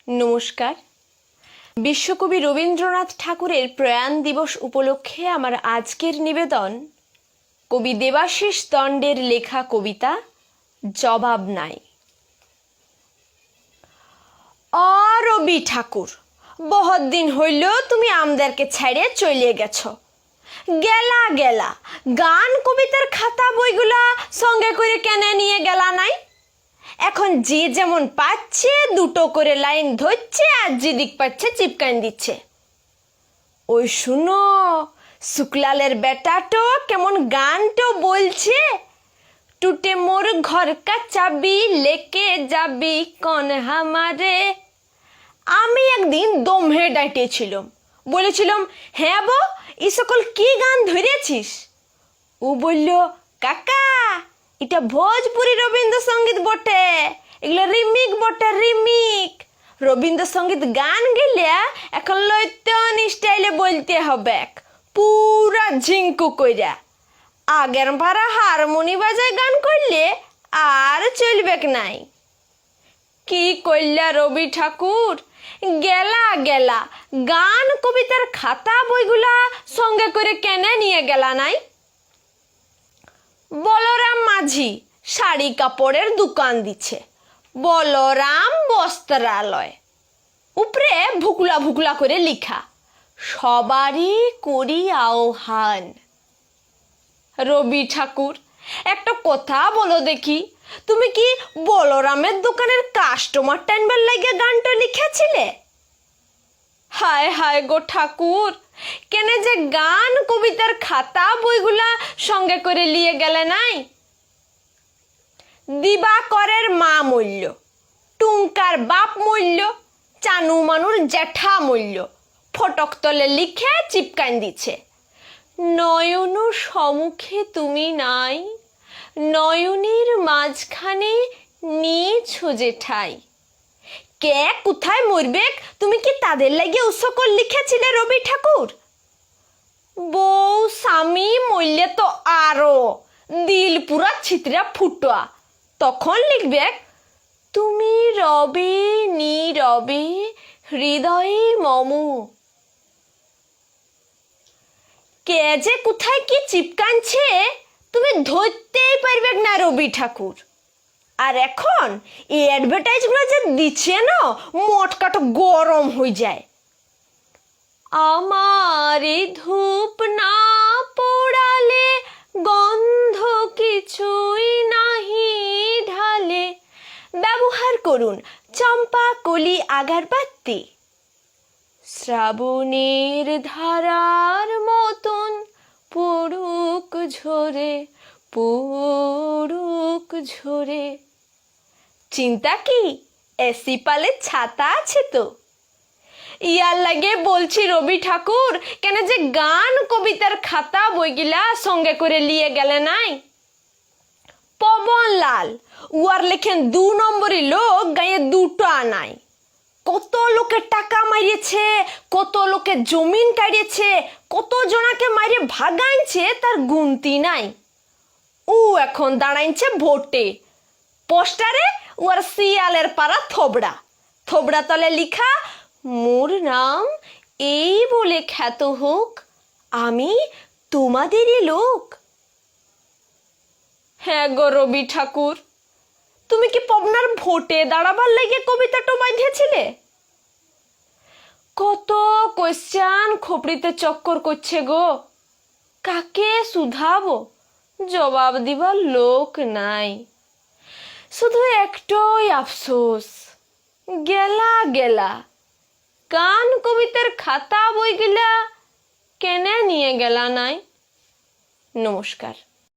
নমস্কার। বিশ্বকবি রবীন্দ্রনাথ ঠাকুরের প্রয়াণ দিবস উপলক্ষে আমার আজকের নিবেদন কবি দেবাশিস দণ্ডের লেখা কবিতা জবাব নাই। রবি ঠাকুর, বহুত দিন হইল তুমি আমদেরকে ছেড়ে চলে গেছ। গেলা গেলা গান কবিতার খাতা বইগুলা সঙ্গে করে কেনে নিয়ে গেলা নাই? এখন যে যেমন পাচ্ছে দুটো করে লাইন ধরছে আর যেদিক পাচ্ছে চিপকান দিচ্ছে। ওই শুনো, শুক্লালের বেটাটো কেমন গানটো বলছে, টুটে মোর ঘর কা চাবি লেকে যাবি কন হামারে। আমি একদিন দমহে ডাইটেছিলাম, বলেছিলাম হ্যাঁ বো এই সকল কি গান ধরেছিস? ও বলল, কাকা এটা ভোজপুরি রবীন্দ্রসঙ্গীত বটে, এগুলো রিমিক বটে, রিমিক। রবীন্দ্রসঙ্গীত গান গেলে এখন লৈতন স্টাইলে বলতে হবে, পুরা ঝিঙ্কু কইরা। আগের ভাড়া হারমোনি বাজায় গান করলে আর চলবে নাই। কি কইলা রবি ঠাকুর, গেলা গেলা গান কবিতার খাতা বইগুলা সঙ্গে করে কেনে নিয়ে গেলা নাই? বলরাম মাঝি শাড়ি কাপড়ের দোকান দিচ্ছে, বলরাম বস্ত্রালয়, উপরে ভুকলা ভুকলা করে লিখা, সবারই করি আহ্বান। রবি ঠাকুর, একটা কথা বলো দেখি, তুমি কি বলরামের দোকানের কাস্টমার টাইনবার লাগে গানটা লিখেছিলে? হায় হায় গো ঠাকুর, কেনে যে গান কবিতার খাতা বইগুলা সঙ্গে করে নিয়ে গেলে নাই? দিবাকরের মা মূল্য, টুঙ্কার বাপ মূল্য, চানু মানুর জ্যাঠা মূল্য ফটক তলে লিখে চিপকান দিচ্ছে। নয়নু সম্মুখে তুমি নাই, নয়নের মাঝখানে নিয়েছো যে ঠাই। কে কোথায় মরবে তুমি কি তাদের লাগে উসকল লিখেছিলে রবি ঠাকুর? বউ স্বামী মরলে তো আরো দিল পুরা ছিতরা ফুটোয়া, তখন লিখবে তুমি রবে নীরবে হৃদয়ে মম। কে যে কোথায় কি চিপকানছে তুমি ধরতেই পারবে না রবি ঠাকুর। আর এখন এই অ্যাডভার্টাইজগুলো যে দিচ্ছে না, মটকাটা গরম হয়ে যায়। আমারে ধূপ না পোড়ালে গন্ধ কিছুই নাহি ঢালে, ব্যবহার করুন চম্পা কলি আগরবাতি। শ্রাবণের ধারার মতন পড়ুক ঝরে, পড়ুক ঝরে। চিন্তা কি, এসি পালে ছাতা আছে তো? ইয়ার লাগে বলছি রবি ঠাকুর, কেন যে গান কবিতার খাতা বইগুলা সঙ্গে করে নিয়ে গেলে নাই? পবনলাল উয়ার লেখেন 2 নম্বরই লোক গায়ে দুটো আনাই। কত লোকের টাকা মারিয়েছে, কত লোকে জমিন কাটিয়েছে, কত জনাকে মারে ভাগাইছে তার গুনতি নাই। ও এখন দাঁড়াইছে ভোটে, পোস্টারে ওর শিয়ালের পাড়া থোবড়া, থোবড়া তলে লিখা মোর নাম এই বলে খ্যাত হোক, আমি তোমাদেরই লোক। হ্যাঁ গো রবি ঠাকুর, তুমি কি পবনার ভোটে দাঁড়াবার লেগে কবিতাটা বাঁধিয়েছিলে? কত কোশ্চান খোপড়িতে চক্কর করছে গো, কাকে শুধাবো, জবাব দিবার লোক নাই। শুধু একটাই আফসোস, গেলা গেলা গান কবিতার খাতা বইগুলা কেনে নিয়ে গেলা নাই? নমস্কার।